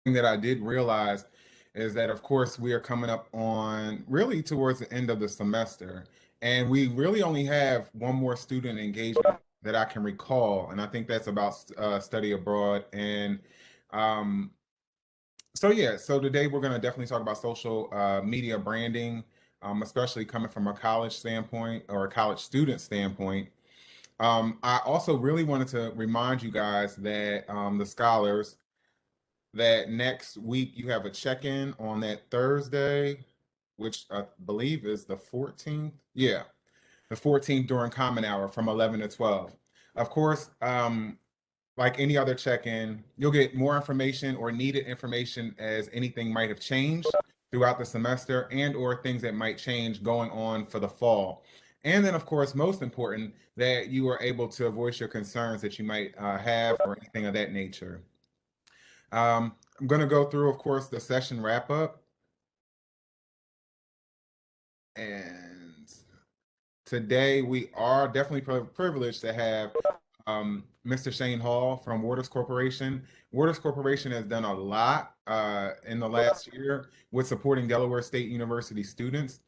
that I did realize is that, of course, we are coming up on really towards the end of the semester, and we really only have one more student engagement that I can recall, and I think that's about study abroad. And um, so, yeah, so today we're going to definitely talk about social media branding, especially coming from a college standpoint or a college student standpoint. I also really wanted to remind you guys that the scholars that next week you have a check-in on that Thursday, which I believe is the 14th. Yeah, the 14th during Common Hour from 11 to 12. Of course, like any other check-in, you'll get more information or needed information as anything might have changed throughout the semester and or things that might change going on for the fall. And then, of course, most important, that you are able to voice your concerns that you might have or anything of that nature. I'm going to go through, of course, the session wrap up. And today we are definitely privileged to have Mr. Shane Hall from Waters Corporation. Waters Corporation has done a lot in the last year with supporting Delaware State University students.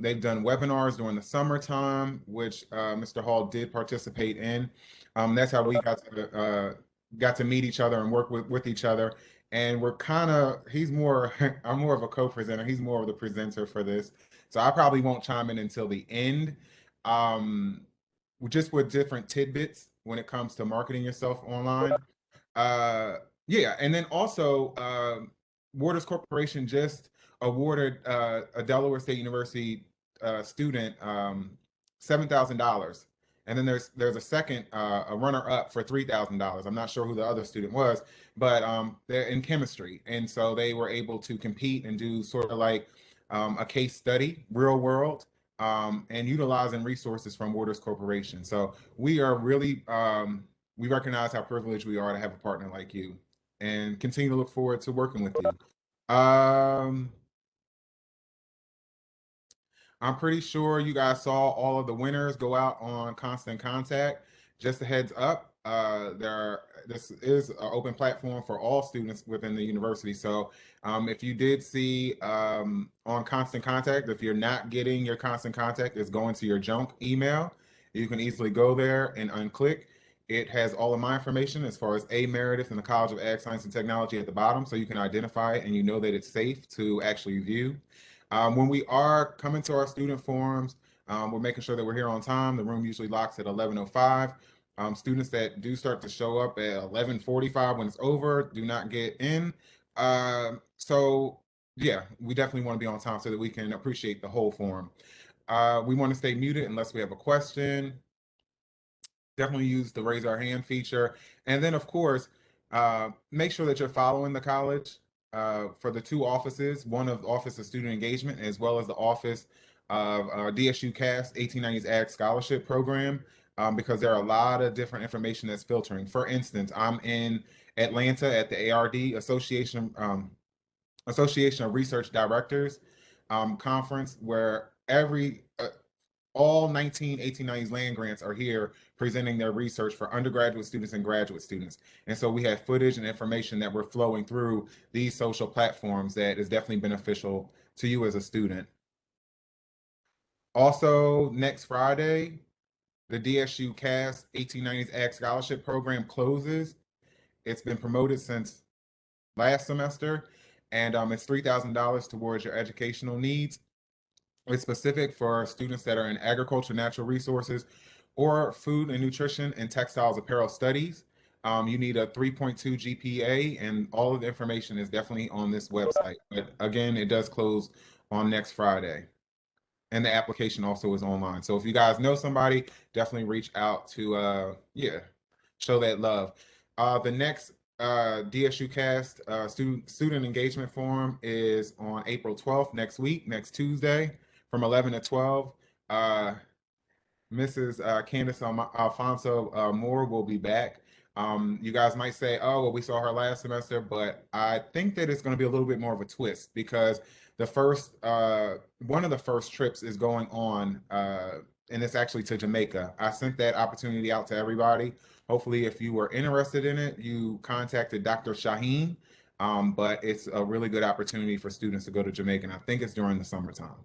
They've done webinars during the summertime, which Mr. Hall did participate in. That's how we got to meet each other and work with each other. And we're kind of, he's more, I'm more of a co-presenter. He's more of the presenter for this. So I probably won't chime in until the end. Um, just with different tidbits when it comes to marketing yourself online. Uh, yeah, and then also Waters Corporation just awarded a Delaware State University student $7,000, and then there's a second a runner up for $3,000. I'm not sure who the other student was, but they're in chemistry, and so they were able to compete and do sort of like a case study, real world, and utilizing resources from Waters Corporation. So we are really we recognize how privileged we are to have a partner like you, and continue to look forward to working with you. I'm pretty sure you guys saw all of the winners go out on Constant Contact. Just a heads up, this is an open platform for all students within the university. So if you did see on Constant Contact, if you're not getting your Constant Contact, it's going to your junk email. You can easily go there and unclick. It has all of my information as far as A Meredith and the College of Ag Science and Technology at the bottom, so you can identify it and you know that it's safe to actually view. When we are coming to our student forums, we're making sure that we're here on time. The room usually locks at 11:05. Students that do start to show up at 11:45 when it's over do not get in. So yeah, we definitely want to be on time so that we can appreciate the whole forum. We want to stay muted unless we have a question. Definitely use the raise our hand feature. And then, of course, make sure that you're following the college for the two offices, one of Office of Student Engagement as well as the Office of DSU CAST 1890s Ag Scholarship Program, because there are a lot of different information that's filtering. For instance, I'm in Atlanta at the ARD Association of Research Directors conference, where all 19 1890s land grants are here presenting their research for undergraduate students and graduate students. And so we have footage and information that we're flowing through these social platforms that is definitely beneficial to you as a student. Also, next Friday, the DSU CAST 1890s Ag Scholarship Program closes. It's been promoted since last semester, and it's $3,000 towards your educational needs. It's specific for students that are in agriculture, natural resources, or food and nutrition and textiles apparel studies. You need a 3.2 GPA, and all of the information is definitely on this website. But again, it does close on next Friday. And the application also is online. So if you guys know somebody, definitely reach out to yeah, show that love. The next DSU Cast student engagement forum is on April 12th, next week, next Tuesday, from 11 to 12. Uh, Mrs. Candace Alfonso Moore will be back. You guys might say, oh, well, we saw her last semester, but I think that it's going to be a little bit more of a twist because the first, one of the first trips is going on, and it's actually to Jamaica. I sent that opportunity out to everybody. Hopefully, if you were interested in it, you contacted Dr. Shaheen. But it's a really good opportunity for students to go to Jamaica, and I think it's during the summertime.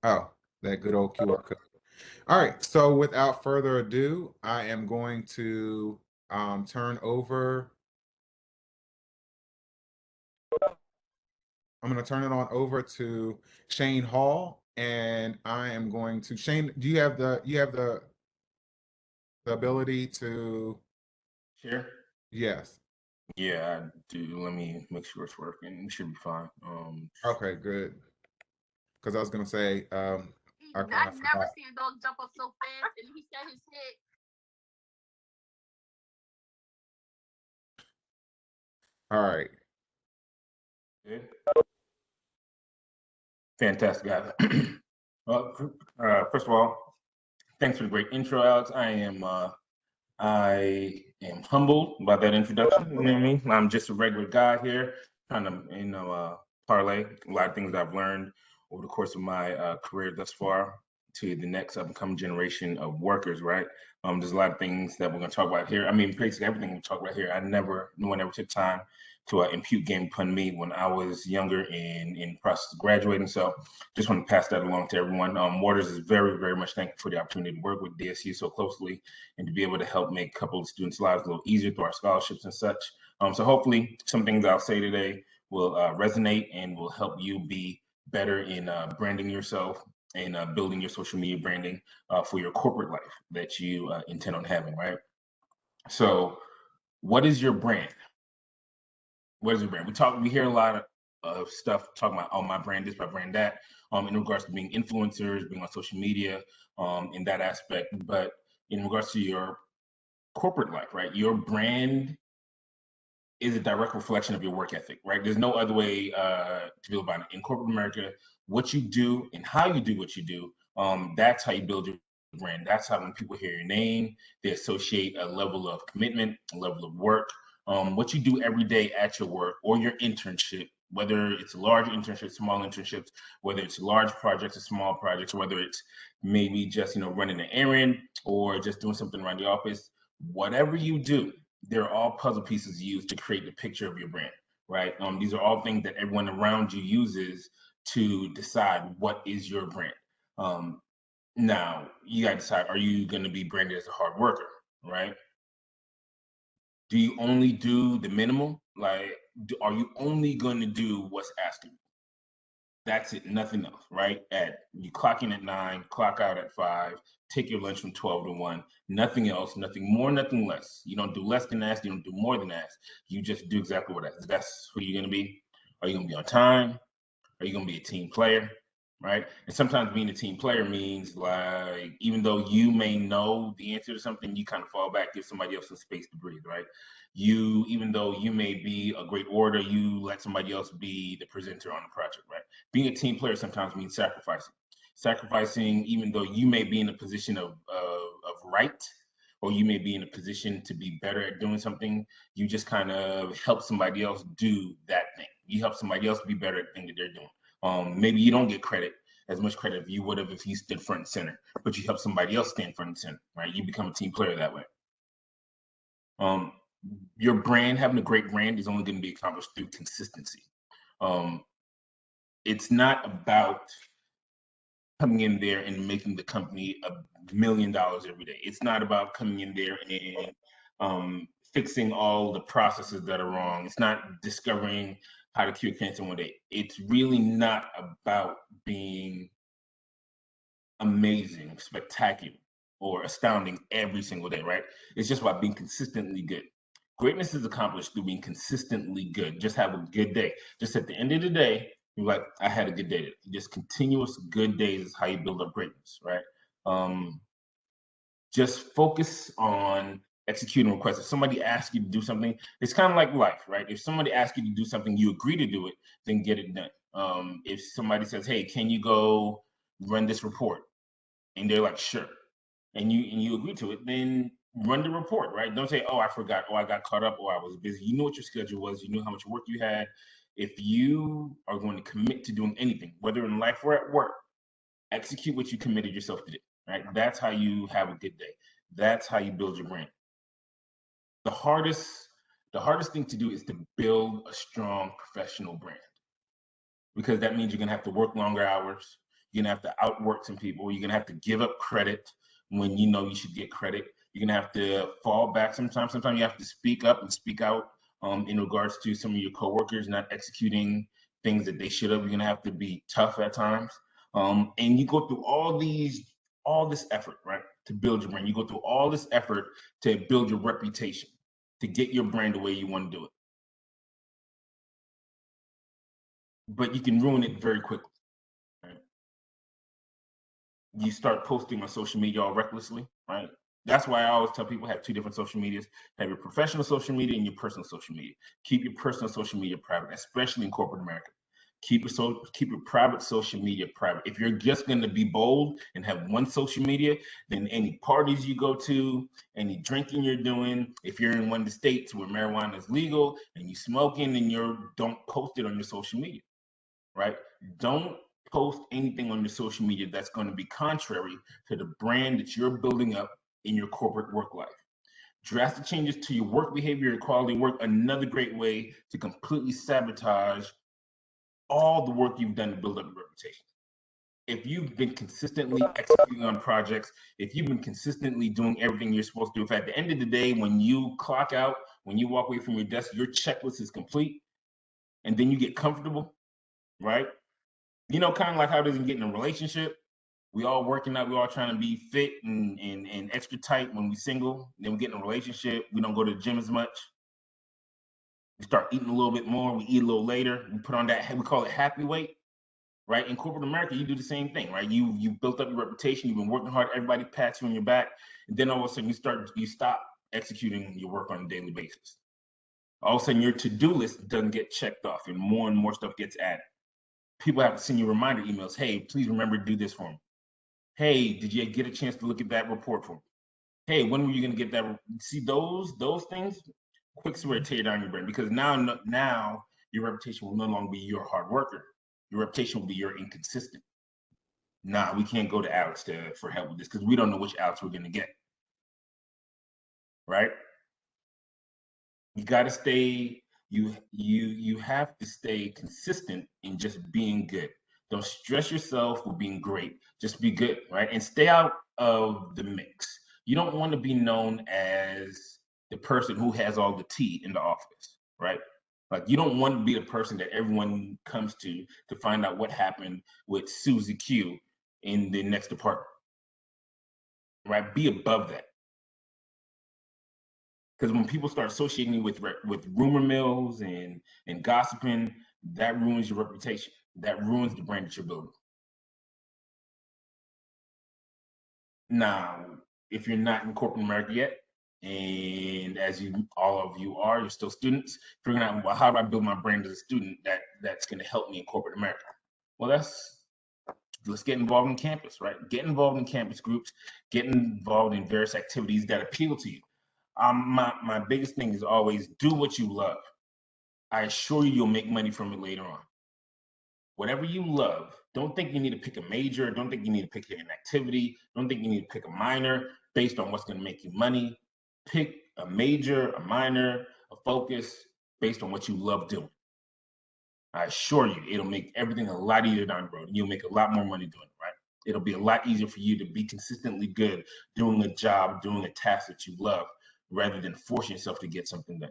Oh, that good old QR code. All right, so without further ado, I am going to turn over. I'm going to turn it on over to Shane Hall, and I am going to Shane. Do you have the ability to? Sure. Yes. Yeah, I do. Let me make sure it's working. It should be fine. Okay, good. Because I was gonna say, I kind of forgot. Seen a dog jump up so fast, and he said his head. All right. Good. Fantastic, guys. Well, first of all, thanks for the great intro, Alex. I am humbled by that introduction. You know what I mean? I'm just a regular guy here, trying to, parlay a lot of things I've learned over the course of my career thus far to the next up and coming generation of workers, right? There's a lot of things that we're going to talk about here. I mean, basically everything we talk about here. No one ever took time to impute game upon me when I was younger and in the process of graduating. So just want to pass that along to everyone. Waters is very, very much thankful for the opportunity to work with DSU so closely and to be able to help make a couple of students' lives a little easier through our scholarships and such. So hopefully some things I'll say today will resonate and will help you be better in branding yourself and building your social media branding for your corporate life that you intend on having, right? So what is your brand? What is your brand? We hear a lot of stuff talking about, oh, my brand this, my brand that, in regards to being influencers, being on social media, in that aspect. But in regards to your corporate life, right? Your brand is a direct reflection of your work ethic, right? There's no other way to feel about it. In corporate America, what you do and how you do what you do, that's how you build your brand. That's how when people hear your name, they associate a level of commitment, a level of work. What you do every day at your work or your internship, whether it's a large internship, small internships, whether it's large projects or small projects, whether it's maybe just running an errand or just doing something around the office, whatever you do, they're all puzzle pieces used to create the picture of your brand, right? These are all things that everyone around you uses to decide what is your brand. Now, you got to decide, are you going to be branded as a hard worker, right? Do you only do the minimum? Are you only going to do what's asked of you? That's it, nothing else, right? You clock in at 9, clock out at 5, take your lunch from 12 to 1, nothing else, nothing more, nothing less. You don't do less than asked, you don't do more than asked. You just do exactly what asked. That's who you're gonna be. Are you gonna be on time? Are you gonna be a team player? Right? And sometimes being a team player means like even though you may know the answer to something, you kind of fall back, give somebody else some space to breathe, right? Even though you may be a great orator, you let somebody else be the presenter on the project, right? Being a team player sometimes means sacrificing. Sacrificing, even though you may be in a position of right, or you may be in a position to be better at doing something, you just kind of help somebody else do that thing. You help somebody else be better at the thing that they're doing. Maybe you don't get as much credit as you would have if you stood front and center, but you help somebody else stand front and center, right? You become a team player that way. Your brand, having a great brand, is only going to be accomplished through consistency. It's not about coming in there and making the company $1 million every day. It's not about coming in there and fixing all the processes that are wrong. It's not discovering how to cure cancer one day. It's really not about being amazing, spectacular, or astounding every single day, right? It's just about being consistently good. Greatness is accomplished through being consistently good. Just have a good day. Just at the end of the day, you're like, I had a good day. Just continuous good days is how you build up greatness, right? Just focus on executing requests. If somebody asks you to do something, it's kind of like life, right? If somebody asks you to do something, you agree to do it, then get it done. If somebody says, hey, can you go run this report? And they're like, sure. And you agree to it, then run the report, right? Don't say, oh, I forgot, oh, I got caught up, or I was busy. You know what your schedule was, you knew how much work you had. If you are going to commit to doing anything, whether in life or at work, execute what you committed yourself to do, right? That's how you have a good day. That's how you build your brand. hardest thing to do is to build a strong professional brand, because that means you're gonna have to work longer hours. You're gonna have to outwork some people. You're gonna have to give up credit when you know you should get credit. You're gonna have to fall back sometimes. Sometimes you have to speak up and speak out in regards to some of your coworkers not executing things that they should have. You're gonna have to be tough at times, and you go through all this effort, right, to build your brand. You go through all this effort to build your reputation, to get your brand the way you want to do it. But you can ruin it very quickly. Right? You start posting on social media all recklessly, right? That's why I always tell people have two different social medias. Have your professional social media and your personal social media. Keep your personal social media private, especially in corporate America. Keep your private social media private. If you're just going to be bold and have one social media, then any parties you go to, any drinking you're doing, if you're in one of the states where marijuana is legal and you smoking, then don't post it on your social media, right? Don't post anything on your social media that's going to be contrary to the brand that you're building up in your corporate work life. Drastic changes to your work behavior, your quality of work, another great way to completely sabotage all the work you've done to build up your reputation. If you've been consistently executing on projects, if you've been consistently doing everything you're supposed to do, if at the end of the day, when you clock out, when you walk away from your desk, your checklist is complete, and then you get comfortable, right? You know, kind of like how it is in getting a relationship. We all working out, we all trying to be fit and extra tight when we single. Then we get in a relationship, we don't go to the gym as much. We start eating a little bit more, we eat a little later, we put on that, we call it happy weight, right? In corporate America, you do the same thing, right? You built up your reputation, you've been working hard, everybody pats you on your back, and then all of a sudden you stop executing your work on a daily basis. All of a sudden your to-do list doesn't get checked off and more stuff gets added. People have to send you reminder emails. Hey, please remember to do this for me. Hey, did you get a chance to look at that report for me? Hey, when were you going to get that? See, those things, quick swear tear down your brain, because now your reputation will no longer be you're a hard worker. Your reputation will be you're inconsistent. Nah, we can't go to Alex for help with this because we don't know which Alex we're going to get. Right? You got to stay. You have to stay consistent in just being good. Don't stress yourself with being great. Just be good, right? And stay out of the mix. You don't want to be known as the person who has all the tea in the office, right? Like you don't want to be the person that everyone comes to find out what happened with Susie Q in the next department, right? Be above that. Because when people start associating you with rumor mills and gossiping, that ruins your reputation. That ruins the brand that you're building. Now, if you're not in corporate America yet, and as all of you are, you're still students, figuring out, well, how do I build my brand as a student that's going to help me in corporate America? Well, let's get involved in campus, right? Get involved in campus groups, get involved in various activities that appeal to you. My biggest thing is always do what you love. I assure you, you'll make money from it later on. Whatever you love, don't think you need to pick a major. Don't think you need to pick an activity. Don't think you need to pick a minor based on what's going to make you money. Pick a major, a minor, a focus based on what you love doing. I assure you, it'll make everything a lot easier down the road. You'll make a lot more money doing it, right? It'll be a lot easier for you to be consistently good doing a job, doing a task that you love, rather than forcing yourself to get something done.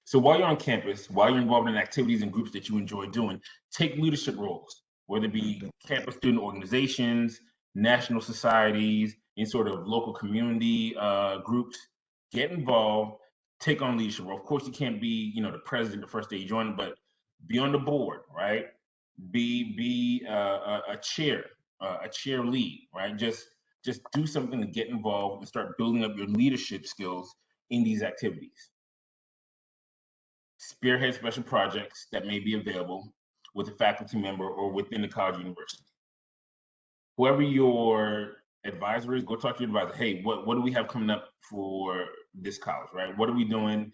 So while you're on campus, while you're involved in activities and groups that you enjoy doing, take leadership roles, whether it be campus student organizations, national societies, in sort of local community groups. Get involved, take on leadership role. Of course, you can't be, the president the first day you join, but be on the board, right? Be a chair lead, right? Just do something to get involved and start building up your leadership skills in these activities. Spearhead special projects that may be available with a faculty member or within the college or university. Whoever your advisor is, go talk to your advisor. Hey, what do we have coming up for this college, right? What are we doing?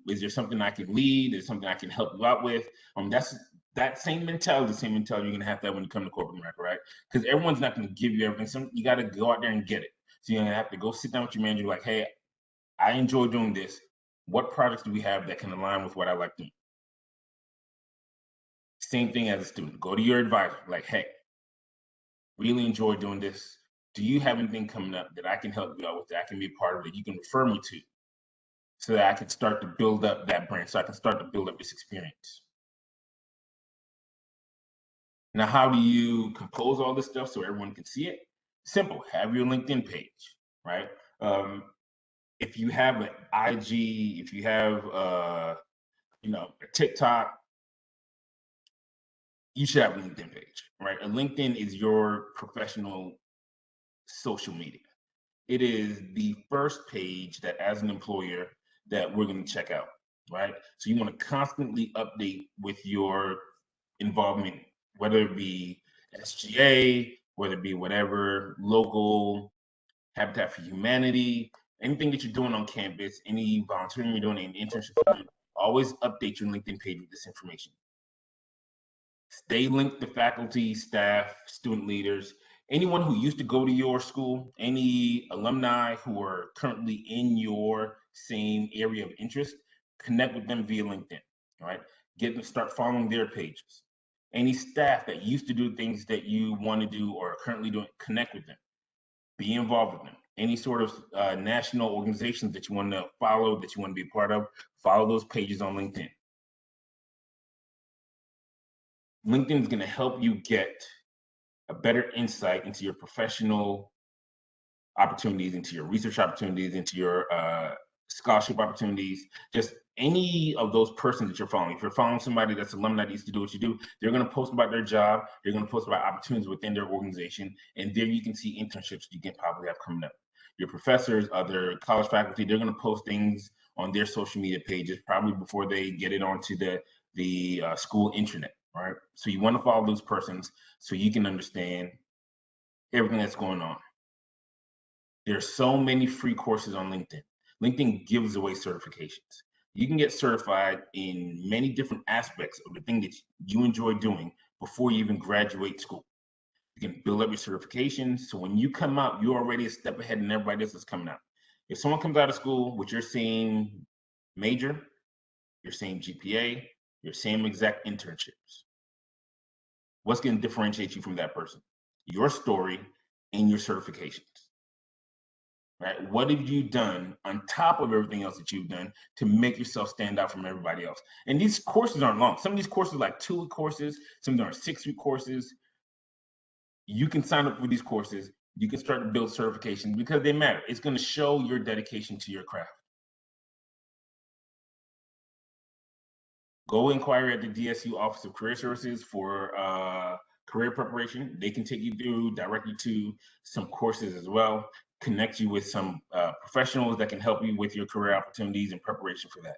Is there something I can lead? Is there something I can help you out with? That's that same mentality, the same mentality you're gonna have that when you come to corporate America, right? Because everyone's not gonna give you everything. You gotta go out there and get it. So you're gonna have to go sit down with your manager, like, hey, I enjoy doing this. What products do we have that can align with what I like doing? Same thing as a student. Go to your advisor, like, hey, really enjoy doing this. Do you have anything coming up that I can help you out with, that I can be a part of, that you can refer me to, so that I can start to build up that brand, so I can start to build up this experience? Now, how do you compose all this stuff so everyone can see it? Simple. Have your LinkedIn page, right? If you have an IG, if you have a TikTok, you should have a LinkedIn page, right? A LinkedIn is your professional social media. It is the first page that, as an employer, that we're going to check out, right? So you want to constantly update with your involvement, whether it be SGA, whether it be whatever, local, Habitat for Humanity, anything that you're doing on campus, any volunteering you're doing, any internship you're doing, always update your LinkedIn page with this information. Stay linked to faculty, staff, student leaders, anyone who used to go to your school, any alumni who are currently in your same area of interest. Connect with them via LinkedIn, all right? Get them, start following their pages. Any staff that used to do things that you want to do or are currently doing, connect with them. Be involved with them. Any sort of national organizations that you want to follow, that you want to be a part of, follow those pages on LinkedIn. LinkedIn is going to help you get a better insight into your professional opportunities, into your research opportunities, into your scholarship opportunities, just any of those persons that you're following. If you're following somebody that's alumni that used to do what you do, they're going to post about their job, they're going to post about opportunities within their organization, and there you can see internships you can probably have coming up. Your professors, other college faculty, they're going to post things on their social media pages probably before they get it onto the school intranet, right? So you want to follow those persons so you can understand everything that's going on. There's so many free courses on LinkedIn. LinkedIn gives away certifications. You can get certified in many different aspects of the thing that you enjoy doing before you even graduate school. You can build up your certifications, so when you come out, you're already a step ahead than everybody else that's coming out. If someone comes out of school with your same major, your same GPA, your same exact internships, what's going to differentiate you from that person? Your story and your certifications. Right? What have you done on top of everything else that you've done to make yourself stand out from everybody else? And these courses aren't long. Some of these courses are like 2-week courses, some of them are 6-week courses. You can sign up for these courses. You can start to build certifications because they matter. It's going to show your dedication to your craft. Go inquire at the DSU Office of Career Services for career preparation. They can take you through directly to some courses as well, connect you with some professionals that can help you with your career opportunities and preparation for that.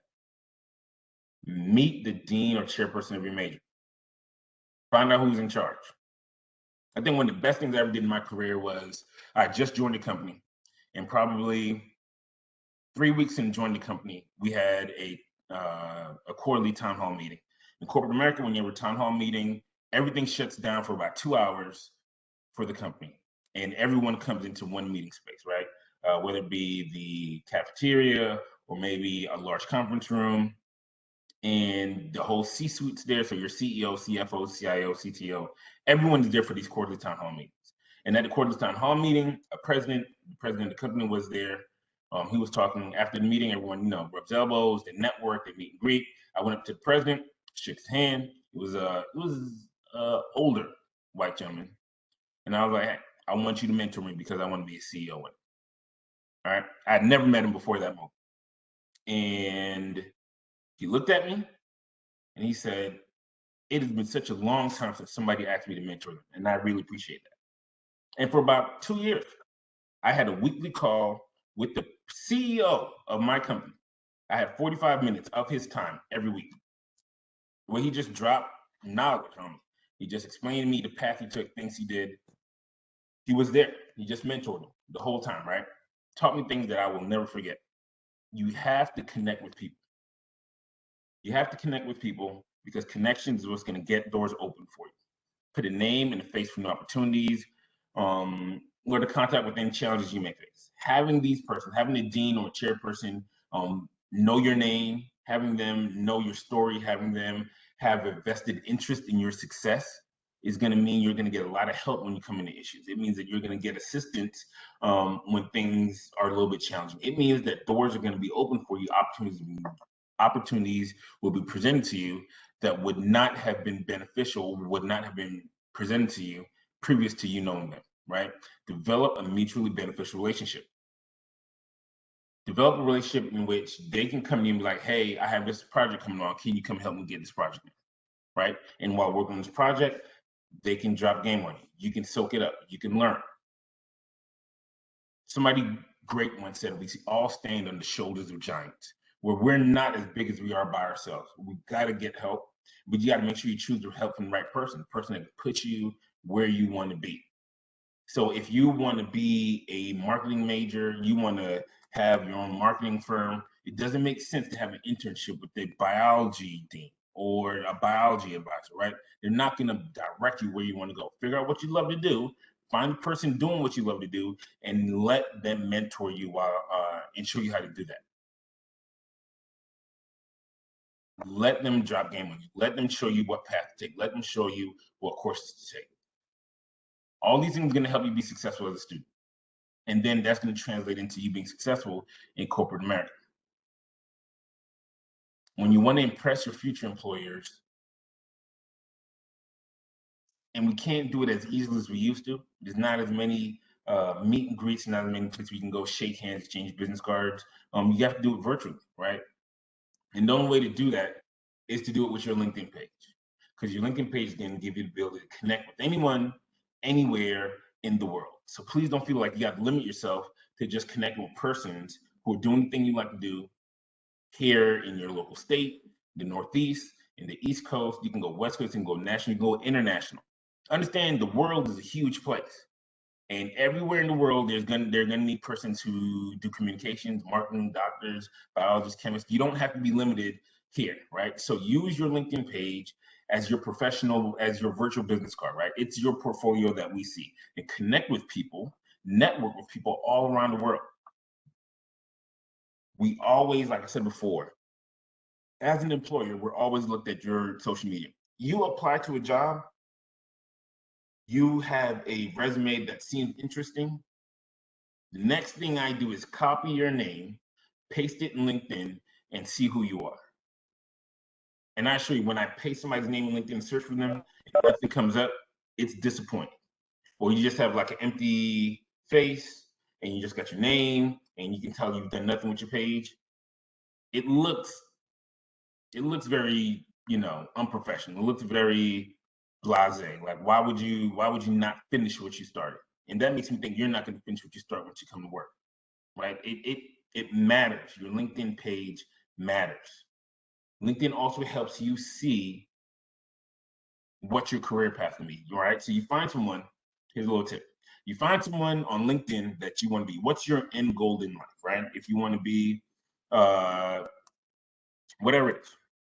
Meet the dean or chairperson of your major. Find out who's in charge. I think one of the best things I ever did in my career was I just joined the company, and probably 3 weeks into joining the company, we had a quarterly town hall meeting. In corporate America, when you have a town hall meeting, everything shuts down for about 2 hours for the company, and everyone comes into one meeting space, right? Whether it be the cafeteria or maybe a large conference room, and the whole C-suite's there. So your CEO, CFO, CIO, CTO, everyone's there for these quarterly town hall meetings. And at the quarterly town hall meeting, the president of the company was there. He was talking after the meeting. Everyone, rubs elbows, they network, they meet and greet. I went up to the president, shook his hand. It was older white gentleman, and I was like, "Hey, I want you to mentor me because I want to be a CEO." All right, I had never met him before that moment, and he looked at me and he said, "It has been such a long time since somebody asked me to mentor them, and I really appreciate that." And for about 2 years, I had a weekly call with the CEO of my company. I had 45 minutes of his time every week, where he just dropped knowledge on me. He just explained to me the path he took, things he did. He was there. He just mentored me the whole time, right? Taught me things that I will never forget. You have to connect with people. You have to connect with people because connections is what's going to get doors open for you. Put a name and a face for new opportunities. or the contact with any challenges you may face. Having these persons, having a dean or a chairperson know your name, having them know your story, having them have a vested interest in your success is going to mean you're going to get a lot of help when you come into issues. It means that you're going to get assistance when things are a little bit challenging. It means that doors are going to be open for you, opportunities will be presented to you that would not have been beneficial, would not have been presented to you previous to you knowing them, right? Develop a mutually beneficial relationship. Develop a relationship in which they can come to you and be like, hey, I have this project coming on. Can you come help me get this project in? Right? And while working on this project, they can drop game on you. You can soak it up. You can learn. Somebody great once said, we all stand on the shoulders of giants, where we're not as big as we are by ourselves. We got to get help, but you got to make sure you choose the help from the right person, the person that puts you where you want to be. So if you want to be a marketing major, you want to have your own marketing firm, it doesn't make sense to have an internship with a biology dean or a biology advisor, right? They're not going to direct you where you want to go. Figure out what you love to do, find the person doing what you love to do, and let them mentor you and show you how to do that. Let them drop game on you. Let them show you what path to take. Let them show you what courses to take. All these things are going to help you be successful as a student. And then that's going to translate into you being successful in corporate America. When you want to impress your future employers, and we can't do it as easily as we used to, there's not as many meet and greets, not as many places we can go shake hands, exchange business cards. You have to do it virtually, right? And the only way to do that is to do it with your LinkedIn page, because your LinkedIn page is going to give you the ability to connect with anyone, anywhere in the world. So please don't feel like you got to limit yourself to just connecting with persons who are doing the thing you like to do here in your local state, the Northeast, in the East Coast. You can go West Coast, you can go national, you can go international. Understand the world is a huge place. And everywhere in the world, they're gonna need persons who do communications, marketing, doctors, biologists, chemists. You don't have to be limited here, right? So use your LinkedIn page as your professional, as your virtual business card, right? It's your portfolio that we see. And connect with people, network with people all around the world. We always, like I said before, as an employer, we're always looked at your social media. You apply to a job, you have a resume that seems interesting. The next thing I do is copy your name, paste it in LinkedIn, and see who you are. And I assure you, when I paste somebody's name in LinkedIn and search for them, and nothing comes up, it's disappointing. Or you just have like an empty face, and you just got your name, and you can tell you've done nothing with your page. It looks very, unprofessional. It looks very blasé. Like, why would you not finish what you started? And that makes me think you're not going to finish what you start once you come to work, right? It matters. Your LinkedIn page matters. LinkedIn also helps you see what your career path can be, right? So you find someone, here's a little tip. You find someone on LinkedIn that you want to be. What's your end goal in life, right? If you want to be, whatever it is,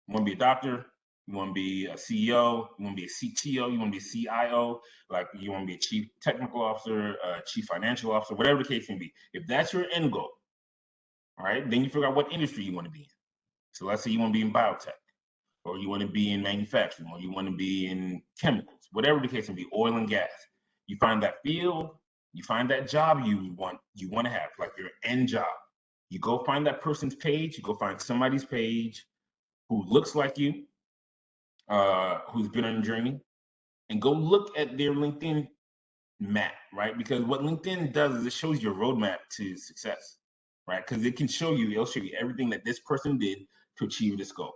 you want to be a doctor, you want to be a CEO, you want to be a CTO, you want to be a CIO, like you want to be a chief technical officer, chief financial officer, whatever the case may be. If that's your end goal, all right, then you figure out what industry you want to be in. So let's say you want to be in biotech, or you want to be in manufacturing, or you want to be in chemicals, whatever the case may be, oil and gas. You find that field, you find that job you want to have, like your end job. You go find that person's page, you go find somebody's page who looks like you, who's been on a journey, and go look at their LinkedIn map, right? Because what LinkedIn does is it shows you a roadmap to success, right? Because it'll show you everything that this person did to achieve this goal.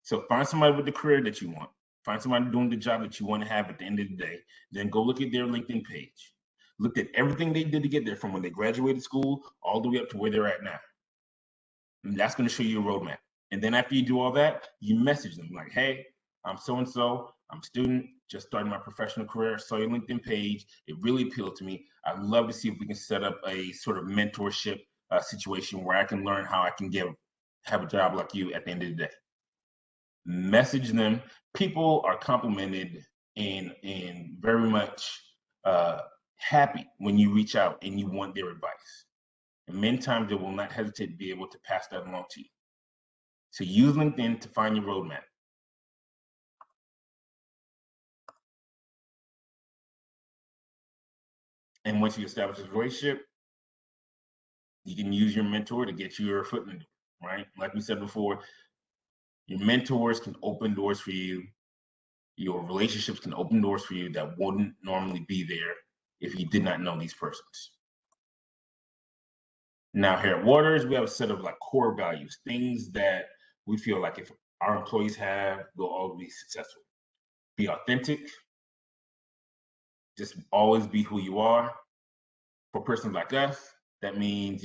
So find somebody with the career that you want. Find somebody doing the job that you want to have at the end of the day. Then go look at their LinkedIn page. Look at everything they did to get there, from when they graduated school all the way up to where they're at now. And that's going to show you a roadmap. And then after you do all that, you message them like, hey, I'm so-and-so, I'm a student, just starting my professional career, saw your LinkedIn page, it really appealed to me. I'd love to see if we can set up a sort of mentorship situation where I can learn how I can have a job like you at the end of the day. Message them. People are complimented and very much happy when you reach out and you want their advice. And many times they will not hesitate to be able to pass that along to you. So use LinkedIn to find your roadmap. And once you establish this relationship, you can use your mentor to get you your foot in the door, right? Like we said before, your mentors can open doors for you. Your relationships can open doors for you that wouldn't normally be there if you did not know these persons. Now here at Waters, we have a set of like core values, things that we feel like if our employees have, they'll all be successful. Be authentic. Just always be who you are. For persons like us, that means,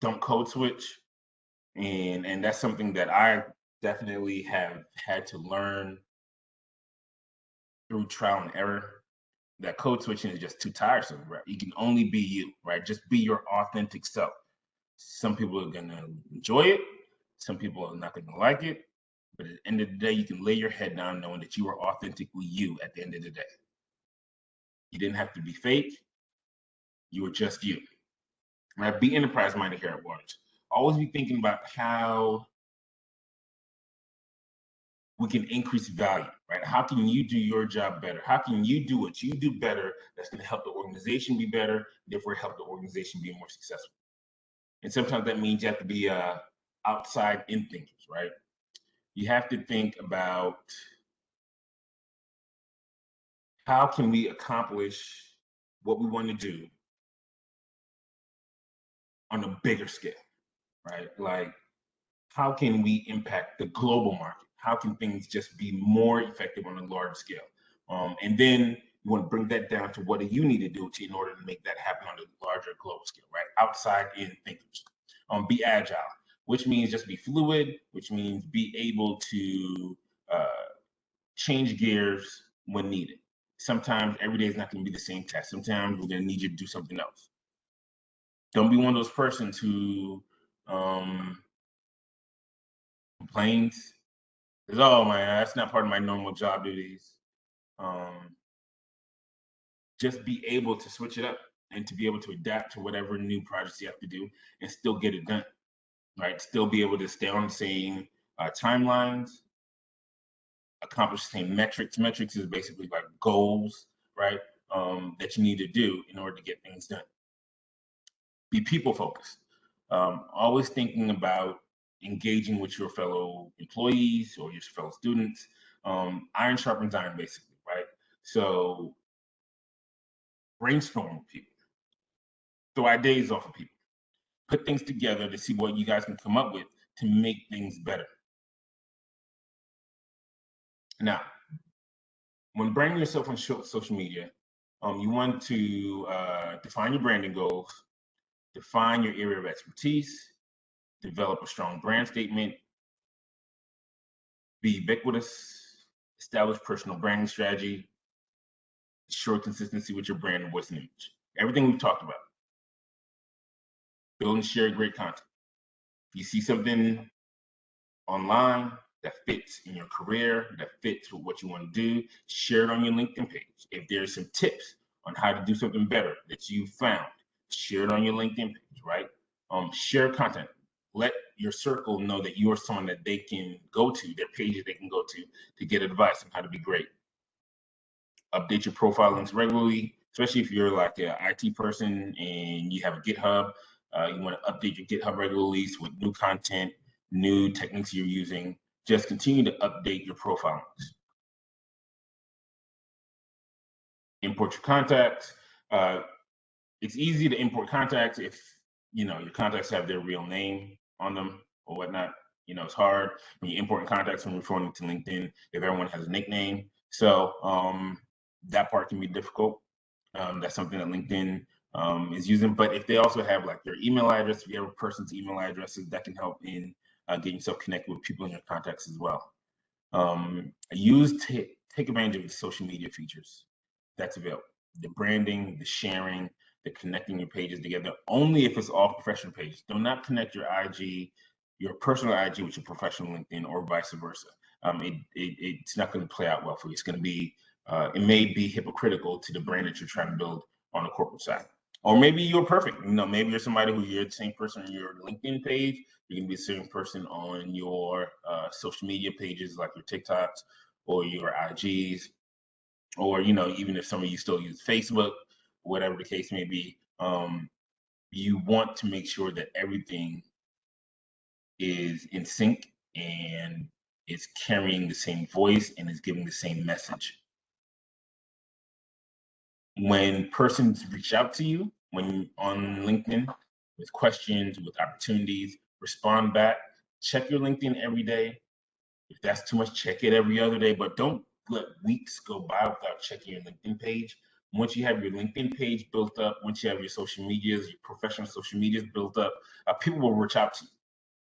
don't code switch. And that's something that I definitely have had to learn through trial and error. That code switching is just too tiresome, right? You can only be you, right? Just be your authentic self. Some people are gonna enjoy it. Some people are not gonna like it. But at the end of the day, you can lay your head down knowing that you are authentically you at the end of the day. You didn't have to be fake. You were just you. Right? Be enterprise minded here at Waters. Always be thinking about how we can increase value, right? How can you do your job better? How can you do what you do better that's going to help the organization be better, therefore help the organization be more successful? And sometimes that means you have to be outside in thinkers, right? You have to think about how can we accomplish what we want to do on a bigger scale, right? Like, how can we impact the global market? How can things just be more effective on a large scale? And then you want to bring that down to what do you need to do in order to make that happen on a larger global scale, right? Outside in thinkers. Be agile, which means just be fluid, which means be able to change gears when needed. Sometimes every day is not going to be the same task. Sometimes we're going to need you to do something else. Don't be one of those persons who complains. Says, oh man, that's not part of my normal job duties. Just be able to switch it up and to be able to adapt to whatever new projects you have to do and still get it done, right? Still be able to stay on the same timelines, accomplish the same metrics. Metrics is basically like goals, right? That you need to do in order to get things done. Be people focused. Always thinking about engaging with your fellow employees or your fellow students. Iron sharpens iron, basically, right? So brainstorm with people, throw ideas off of people, put things together to see what you guys can come up with to make things better. Now, when branding yourself on social media, you want to define your branding goals, define your area of expertise, develop a strong brand statement, be ubiquitous, establish personal branding strategy, ensure consistency with your brand and voice and image. Everything we've talked about. Build and share great content. If you see something online that fits in your career, that fits with what you want to do, share it on your LinkedIn page. If there's some tips on how to do something better that you found, share it on your LinkedIn page, right? Share content. Let your circle know that you are someone that they can go to, their pages they can go to get advice on how to be great. Update your profile links regularly, especially if you're like an IT person and you have a GitHub. You want to update your GitHub regularly with new content, new techniques you're using. Just continue to update your profile links. Import your contacts. It's easy to import contacts if your contacts have their real name on them or whatnot. It's hard when you import contacts from referring to LinkedIn if everyone has a nickname. So that part can be difficult. That's something that LinkedIn is using. But if they also have like their email address, if you have a person's email addresses, that can help in getting yourself connected with people in your contacts as well. Take advantage of the social media features that's available. The branding, the sharing, the connecting your pages together, only if it's all professional pages. Do not connect your IG, your personal IG with your professional LinkedIn or vice versa. It's not going to play out well for you. It's going to be, it may be hypocritical to the brand that you're trying to build on the corporate side. Or maybe you're perfect. Maybe you're somebody you're the same person on your LinkedIn page. You're gonna be the same person on your social media pages, like your TikToks or your IGs, or even if some of you still use Facebook, whatever the case may be. You want to make sure that everything is in sync and it's carrying the same voice and is giving the same message. When persons reach out to you when on LinkedIn with questions, with opportunities, respond back. Check your LinkedIn every day. If that's too much, check it every other day, but don't let weeks go by without checking your LinkedIn page. Once you have your LinkedIn page built up, once you have your social medias, your professional social medias built up, people will reach out to you.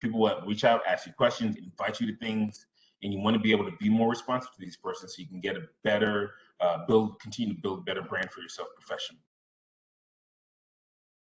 People will reach out, ask you questions, invite you to things, and you want to be able to be more responsive to these persons so you can get a better, continue to build a better brand for yourself professionally.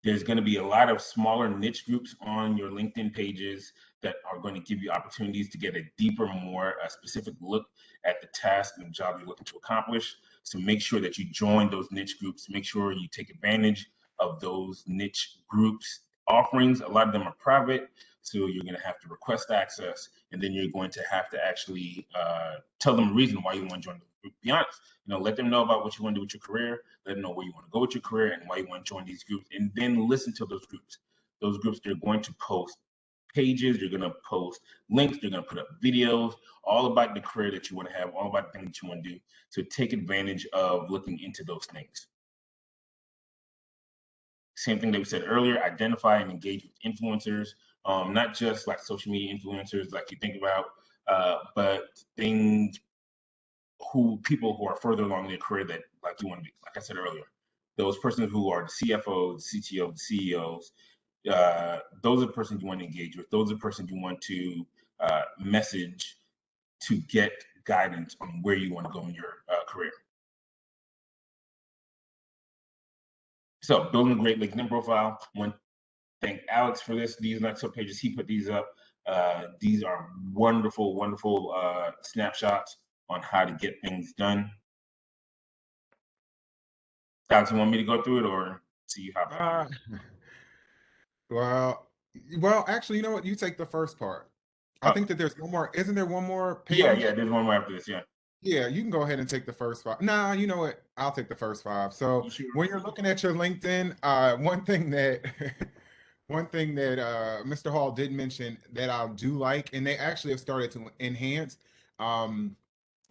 There's going to be a lot of smaller niche groups on your LinkedIn pages that are going to give you opportunities to get a deeper, more specific look at the task and the job you're looking to accomplish. So make sure that you join those niche groups. Make sure you take advantage of those niche groups offerings. A lot of them are private, so you're going to have to request access, and then you're going to have to actually tell them a reason why you want to join the group. Be honest. Let them know about what you want to do with your career. Let them know where you want to go with your career and why you want to join these groups. And then listen to those groups. Those groups, they're going to post pages. They're going to post links. They're going to put up videos all about the career that you want to have, all about the things that you want to do. So take advantage of looking into those things. Same thing that we said earlier, identify and engage with influencers, not just like social media influencers like you think about, but people who are further along in their career that like you want to be, like I said earlier, those persons who are the CFOs, the CTOs, the CEOs, those are the persons you want to engage with. Those are the persons you want to message to get guidance on where you want to go in your career. So building a great LinkedIn profile. I want to thank Alex for this. These next up pages, he put these up. These are wonderful, wonderful snapshots on how to get things done. Alex, you want me to go through it or see you how? Well, actually, you know what? You take the first part. I think that there's one more. Isn't there one more page? Yeah, there's one more after this. Yeah, you can go ahead and take the first 5. Nah, you know what? I'll take the first 5. So when you're looking at your LinkedIn, one thing that Mr. Hall did mention that I do like, and they actually have started to enhance. I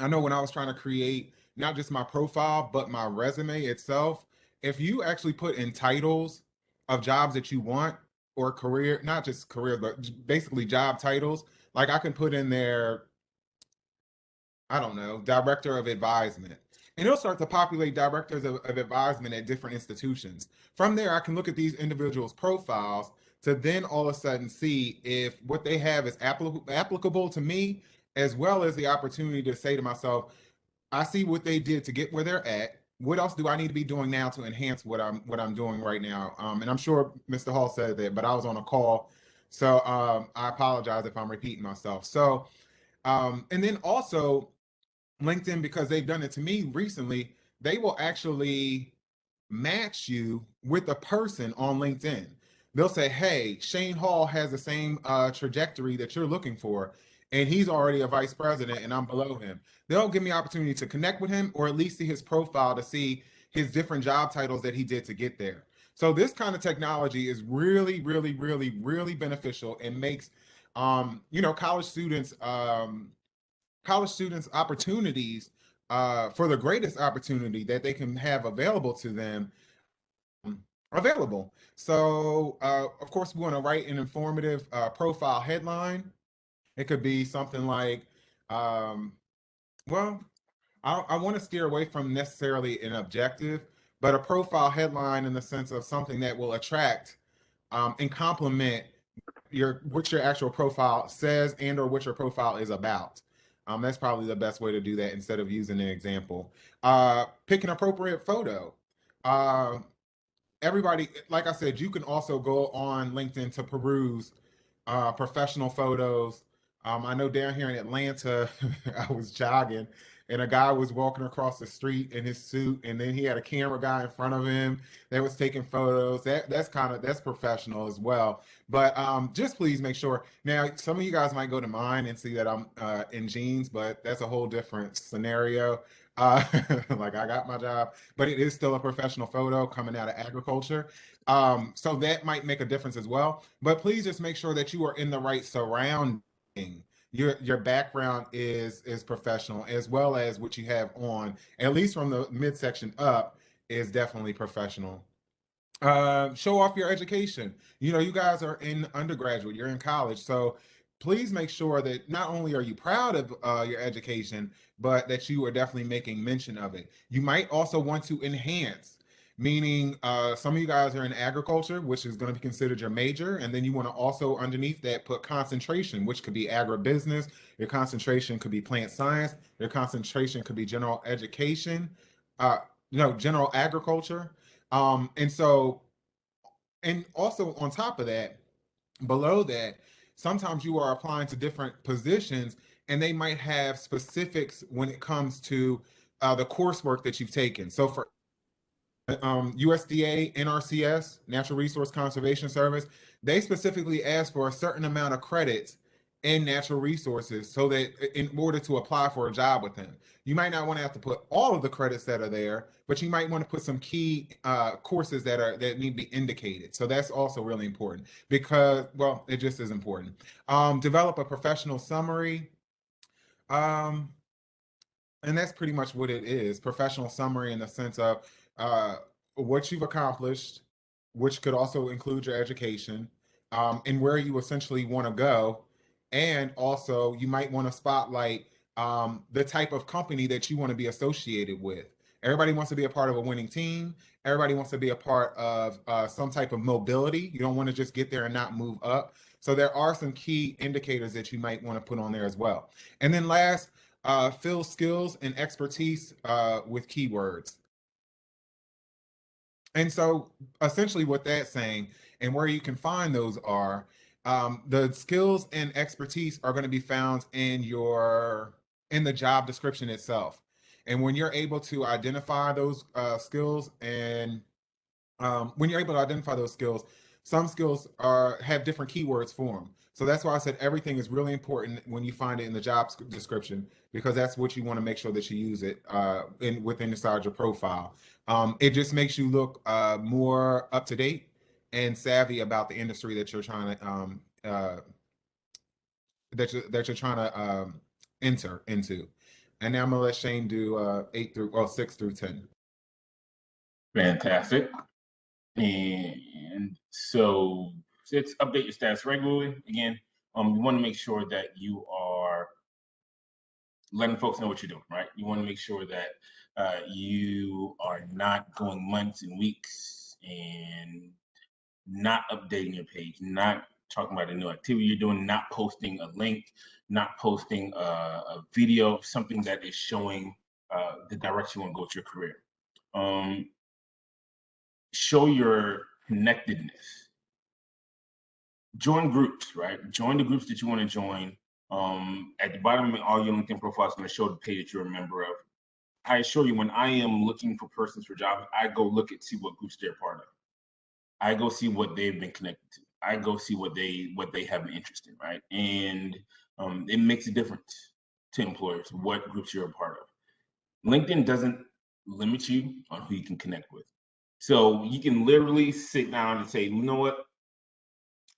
know when I was trying to create not just my profile, but my resume itself, if you actually put in titles of jobs that you want or career, not just career, but basically job titles, like I can put in there, I don't know, director of advisement. And it'll start to populate directors of advisement at different institutions. From there, I can look at these individuals' profiles to then all of a sudden see if what they have is applicable to me, as well as the opportunity to say to myself, I see what they did to get where they're at. What else do I need to be doing now to enhance what I'm doing right now? And I'm sure Mr. Hall said that, but I was on a call, so I apologize if I'm repeating myself. So, and then also LinkedIn, because they've done it to me recently, they will actually match you with a person on LinkedIn. They'll say, hey, Shane Hall has the same trajectory that you're looking for, and he's already a vice president and I'm below him. They'll give me opportunity to connect with him or at least see his profile to see his different job titles that he did to get there. So this kind of technology is really, really, really, really beneficial and makes college students opportunities for the greatest opportunity that they can have available to them available. So, of course, we want to write an informative profile headline. It could be something like, um, well, I want to steer away from necessarily an objective, but a profile headline in the sense of something that will attract and complement what your actual profile says and or what your profile is about. That's probably the best way to do that instead of using an example. Pick an appropriate photo. Uh, Everybody, like I said, you can also go on LinkedIn to peruse professional photos. I know down here in Atlanta, I was jogging and a guy was walking across the street in his suit, and then he had a camera guy in front of him that was taking photos. That's professional as well. But just please make sure. Now, some of you guys might go to mine and see that I'm in jeans, but that's a whole different scenario. Uh, like I got my job, but it is still a professional photo coming out of agriculture. So that might make a difference as well. But please just make sure that you are in the right surrounding. Your background is professional, as well as what you have on, at least from the midsection up, is definitely professional. Show off your education. You know, you guys are in undergraduate, you're in college, so please make sure that not only are you proud of your education, but that you are definitely making mention of it. You might also want to enhance, meaning some of you guys are in agriculture, which is going to be considered your major, and then you want to also underneath that put concentration, which could be agribusiness. Your concentration could be plant science. Your concentration could be general education. Uh, general agriculture. And so, and also on top of that, below that, sometimes you are applying to different positions and they might have specifics when it comes to the coursework that you've taken. So for USDA, NRCS, Natural Resource Conservation Service, they specifically ask for a certain amount of credits in natural resources so that in order to apply for a job with them. You might not want to have to put all of the credits that are there, but you might want to put some key courses that need to be indicated. So that's also really important because, well, it just is important. Develop a professional summary. Um, and that's pretty much what it is, professional summary in the sense of uh, what you've accomplished, which could also include your education, and where you essentially want to go. And also, you might want to spotlight the type of company that you want to be associated with. Everybody wants to be a part of a winning team. Everybody wants to be a part of some type of mobility. You don't want to just get there and not move up. So there are some key indicators that you might want to put on there as well. And then last, fill skills and expertise with keywords. And so essentially what that's saying and where you can find those are the skills and expertise are going to be found in the job description itself. And when you're able to identify those skills and when you're able to identify those skills, some skills have different keywords for them. So that's why I said everything is really important when you find it in the job description because that's what you want to make sure that you use it within inside your profile. It just makes you look more up to date and savvy about the industry that you're trying to trying to enter into. And now I'm gonna let Shane do 6 through 10. Fantastic. And so it's update your stats regularly. Again, you want to make sure that you are letting folks know what you're doing, right? You want to make sure that you are not going months and weeks and not updating your page, not talking about a new activity you're doing, not posting a link, not posting a video, something that is showing the direction you want to go with your career. Show your connectedness. Join groups, right? Join the groups that you want to join. At the bottom of all your LinkedIn profiles, going to show the page that you're a member of. I assure you, when I am looking for persons for jobs, I go look at see what groups they're part of. I go see what they've been connected to. I go see what they have an interest in, right? And it makes a difference to employers what groups you're a part of. LinkedIn doesn't limit you on who you can connect with. So you can literally sit down and say, you know what?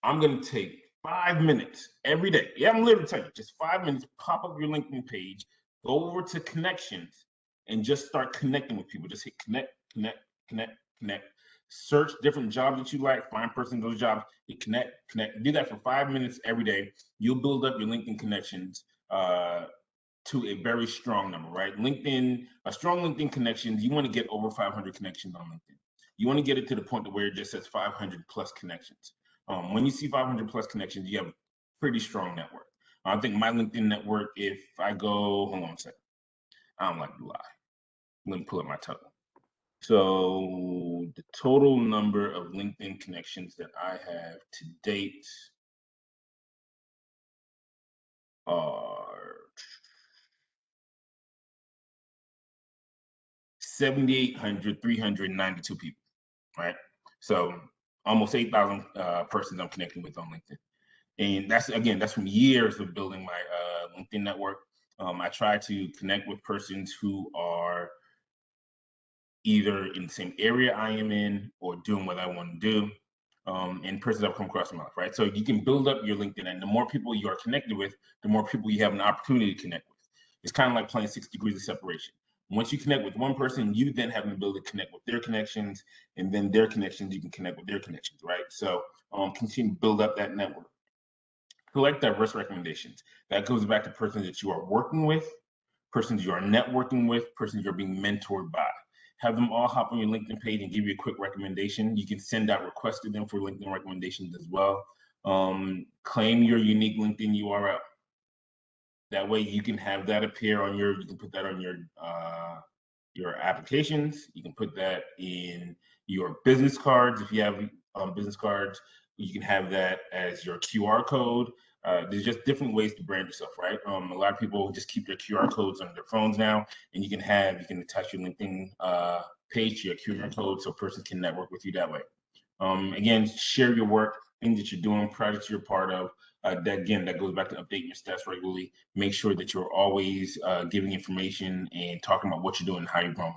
I'm going to take 5 minutes every day. Yeah, I'm literally telling you, just 5 minutes, pop up your LinkedIn page, go over to connections, and just start connecting with people. Just hit connect, connect, connect, connect. Search different jobs that you like, find person those jobs, hit connect, connect. Do that for 5 minutes every day. You'll build up your LinkedIn connections to a very strong number, right? LinkedIn, a strong LinkedIn connections, you want to get over 500 connections on LinkedIn. You want to get it to the point where it just says 500 plus connections. When you see 500 plus connections, you have a pretty strong network. I think my LinkedIn network, if I go, hold on a second, I don't like to lie. Let me pull up my total. So the total number of LinkedIn connections that I have to date are 7,800, 392 people, right? So almost 8,000 persons I'm connecting with on LinkedIn. And that's from years of building my LinkedIn network. I try to connect with persons who are either in the same area I am in or doing what I want to do, and persons I've come across in my life, right? So you can build up your LinkedIn, and the more people you are connected with, the more people you have an opportunity to connect with. It's kind of like playing 6 degrees of separation. Once you connect with one person, you then have the ability to connect with their connections, and then their connections, you can connect with their connections, right? So continue to build up that network. Collect diverse recommendations. That goes back to persons that you are working with, persons you are networking with, persons you're being mentored by. Have them all hop on your LinkedIn page and give you a quick recommendation. You can send out requests to them for LinkedIn recommendations as well. Claim your unique LinkedIn URL. That way you can have that appear on you can put that on your applications. You can put that in your business cards. If you have business cards, you can have that as your QR code. There's just different ways to brand yourself, right? A lot of people just keep their QR codes on their phones now, and you can attach your LinkedIn page to your QR code so a person can network with you that way. Again, share your work, things that you're doing, projects you're part of. That goes back to updating your stats regularly. Make sure that you're always giving information and talking about what you're doing and how you're growing.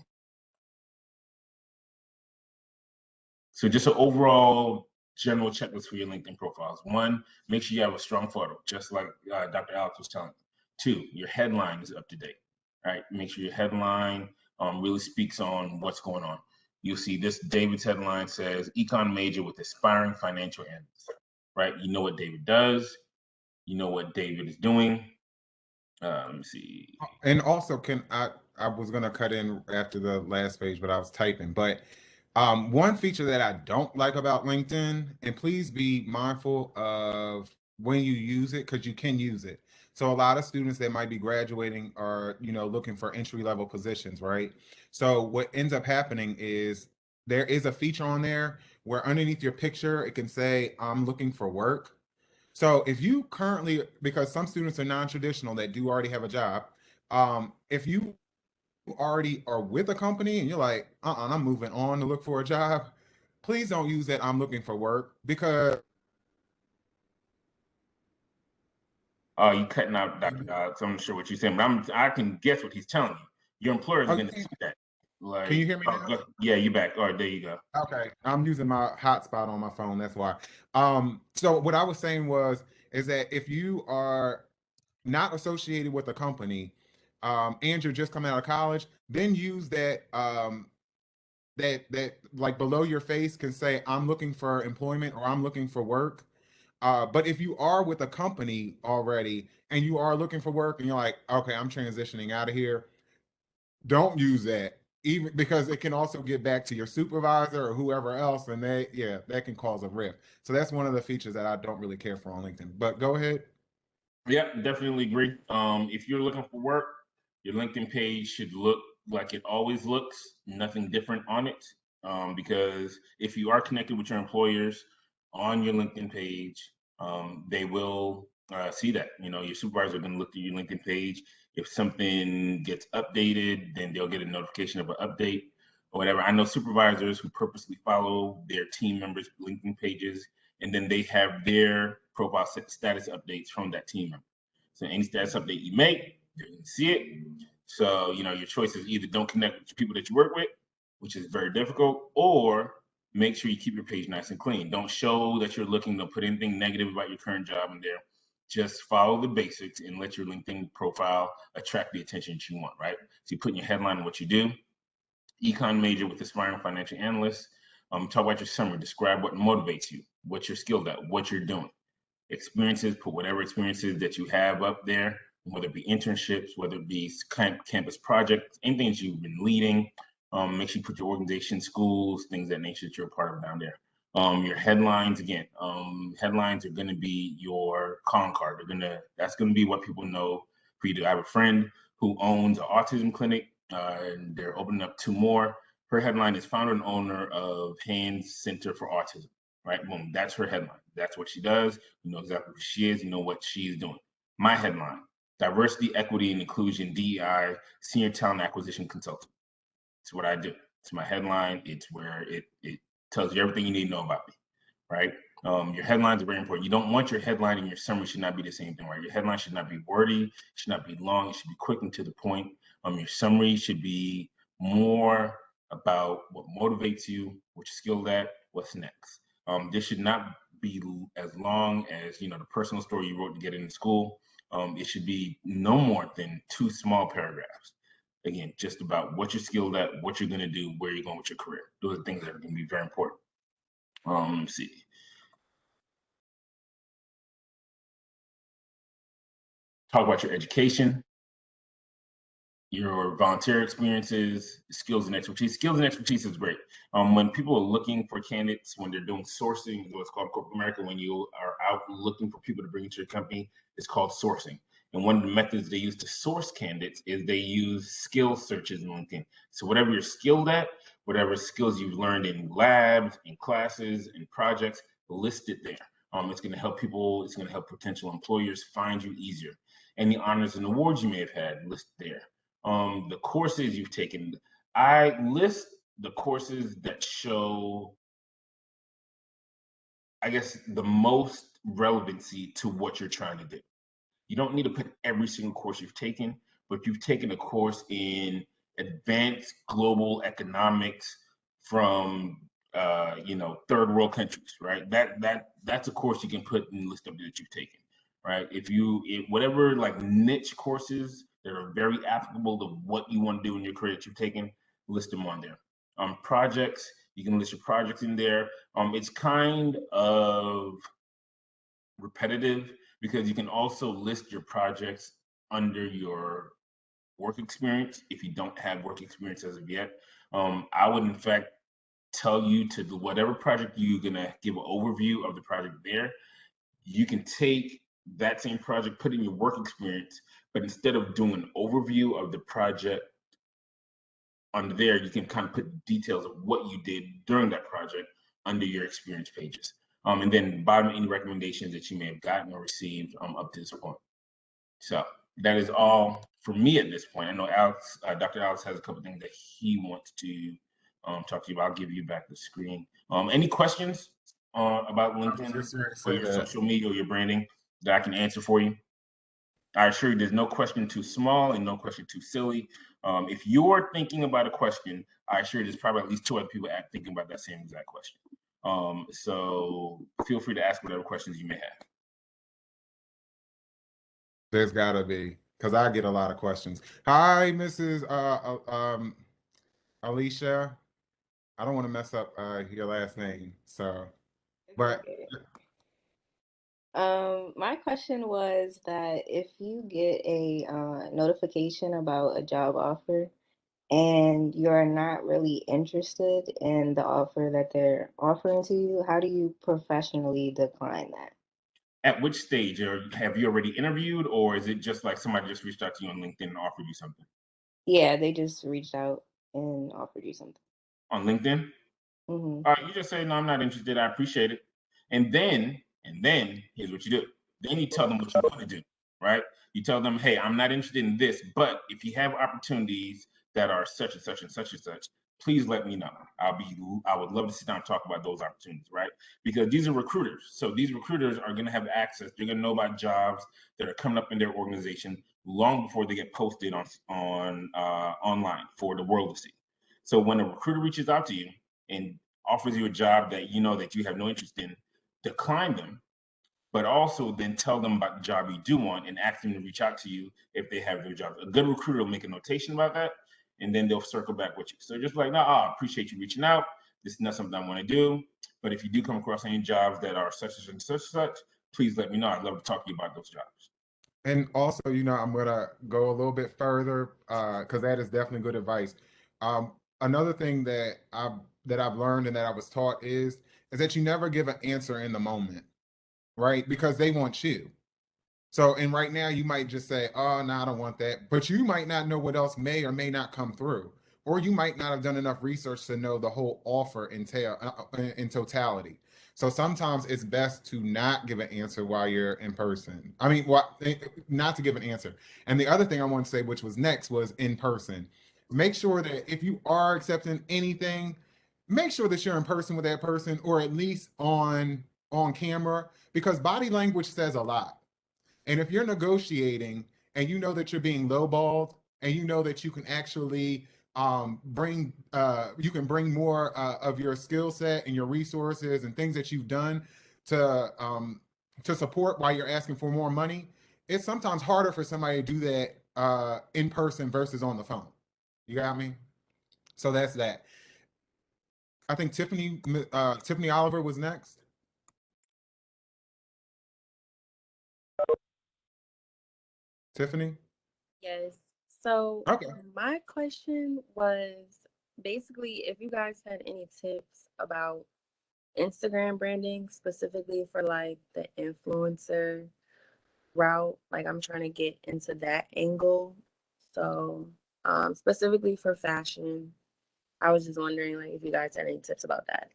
So just an overall general checklist for your LinkedIn profiles. 1, make sure you have a strong photo, just like Dr. Alex was telling you. 2, your headline is up to date, right? Make sure your headline really speaks on what's going on. You'll see this David's headline says, Econ major with aspiring financial analyst, right? You know what David does. You know what David is doing. Let me see. And also, I was gonna cut in after the last page, but I was typing. But one feature that I don't like about LinkedIn, and please be mindful of when you use it, because you can use it. So a lot of students that might be graduating are, looking for entry level positions, right? So what ends up happening is there is a feature on there where underneath your picture it can say, "I'm looking for work." So if you currently, because some students are non-traditional that do already have a job, if you already are with a company and you're like, I'm moving on to look for a job, please don't use that "I'm looking for work" because You cutting out, Dr. Alex. I'm not sure what you're saying, but I can guess what he's telling you. Your employers are going to see that. can you Like, hear me now? yeah, you back. All right, there you go. Okay, I'm using my hotspot on my phone. That's why. So what I was saying is that if you are not associated with a company, and you're just coming out of college, then use that like below your face can say, "I'm looking for employment" or "I'm looking for work." But if you are with a company already and you are looking for work and you're like, "Okay, I'm transitioning out of here," don't use that, even because it can also get back to your supervisor or whoever else, and that can cause a rift. So that's one of the features that I don't really care for on LinkedIn. But go ahead. Yeah, definitely agree. If you're looking for work, your LinkedIn page should look like it always looks, nothing different on it. Because if you are connected with your employers on your LinkedIn page, they will see that. Your supervisor are going to look at your LinkedIn page. If something gets updated, then they'll get a notification of an update or whatever. I know supervisors who purposely follow their team members' LinkedIn pages, and then they have their profile status updates from that team member. So any status update you make, you can see it. So, your choice is either don't connect with the people that you work with, which is very difficult, or make sure you keep your page nice and clean. Don't show that you're looking to put anything negative about your current job in there. Just follow the basics and let your LinkedIn profile attract the attention that you want, right? So you put in your headline on what you do. Econ major with aspiring financial analyst. Talk about your summary. Describe what motivates you, what you're skilled at, what you're doing. Experiences, put whatever experiences that you have up there, whether it be internships, whether it be campus projects, anything that you've been leading. Make sure you put your organization, schools, things that nature that you're a part of down there. Your headlines, again, headlines are going to be your calling card. That's going to be what people know for you to have a friend who owns an autism clinic, and they're opening up 2 more. Her headline is founder and owner of Hands Center for Autism, right? Boom, that's her headline. That's what she does. You know exactly who she is. You know what she's doing. My headline: diversity, equity, and inclusion, DEI, senior talent acquisition consultant. It's what I do. It's my headline. It's where it tells you everything you need to know about me, right? Your headlines are very important. You don't want your headline and your summary should not be the same thing, right? Your headline should not be wordy, should not be long. It should be quick and to the point. Your summary should be more about what motivates you, what you're skilled at, what's next. This should not be as long as the personal story you wrote to get into school. It should be no more than 2 small paragraphs. Again, just about what you're skilled at, what you're going to do, where you're going with your career. Those are things that are going to be very important. Let's see. Talk about your education, your volunteer experiences, skills and expertise. Skills and expertise is great. When people are looking for candidates, when they're doing sourcing, what's called corporate America, when you are out looking for people to bring into your company, it's called sourcing. And one of the methods they use to source candidates is they use skill searches in LinkedIn. So whatever you're skilled at, whatever skills you've learned in labs, in classes, in projects, list it there. It's going to help people, it's going to help potential employers find you easier. Any honors and awards you may have had, list there. The courses you've taken. I list the courses that show, I guess, the most relevancy to what you're trying to do. You don't need to put every single course you've taken, but you've taken a course in advanced global economics from third world countries, right? That's a course you can put in the list of that you've taken, right? If whatever like niche courses that are very applicable to what you want to do in your career that you've taken, list them on there. Projects, you can list your projects in there. It's kind of repetitive because you can also list your projects under your work experience if you don't have work experience as of yet. I would in fact tell you to do whatever project you're gonna give an overview of the project there. You can take that same project, put in your work experience, but instead of doing an overview of the project under there, you can kind of put details of what you did during that project under your experience pages. And then bottom any recommendations that you may have gotten or received up to this point. So that is all for me at this point. I know Alex, Dr. Alex has a couple things that he wants to talk to you about. I'll give you back the screen. Any questions about LinkedIn or your social media or your branding that I can answer for you? I assure you there's no question too small and no question too silly. If you're thinking about a question, I assure you there's probably at least 2 other people thinking about that same exact question. So feel free to ask whatever questions you may have. There's gotta be, because I get a lot of questions. Hi, Mrs. Alicia. I don't want to mess up your last name, so but My question was that if you get a notification about a job offer and you're not really interested in the offer that they're offering to you, how do you professionally decline that? At which stage? Or have you already interviewed, or is it just like somebody just reached out to you on LinkedIn and offered you something? Yeah, they just reached out and offered you something. On LinkedIn? You just say, no, I'm not interested. I appreciate it. And then here's what you do. Then you tell them what you want to do, right? You tell them, hey, I'm not interested in this, but if you have opportunities that are such and such and such and such, please let me know. I would love to sit down and talk about those opportunities, right? Because these are recruiters. So these recruiters are going to have access. They're going to know about jobs that are coming up in their organization long before they get posted on online for the world to see. So when a recruiter reaches out to you and offers you a job that you know that you have no interest in, decline them, but also then tell them about the job you do want and ask them to reach out to you if they have their job. A good recruiter will make a notation about that, and then they'll circle back with you. So just like, no, I appreciate you reaching out. This is not something I want to do, but if you do come across any jobs that are such and such and such, please let me know. I'd love to talk to you about those jobs. And also, I'm gonna go a little bit further because that is definitely good advice. Another thing that I've learned and that I was taught is that you never give an answer in the moment, right? Because they want you. So, and right now you might just say, "Oh, no, I don't want that," but you might not know what else may or may not come through, or you might not have done enough research to know the whole offer in totality. So sometimes it's best to not give an answer while you're in person. Not to give an answer. And the other thing I want to say, which was next, was in person. make sure that if you are accepting anything, make sure that you're in person with that person or at least on camera because body language says a lot. And if you're negotiating and you know that you're being lowballed and you know that you can actually you can bring more of your skill set and your resources and things that you've done to support while you're asking for more money, it's sometimes harder for somebody to do that in person versus on the phone. You got me? So that's that. I think Tiffany Oliver was next. Tiffany? Yes. So Okay. my question was basically if you guys had any tips about Instagram branding, specifically for like the influencer route. Like I'm trying to get into that angle. So specifically for fashion, I was just wondering like if you guys had any tips about that.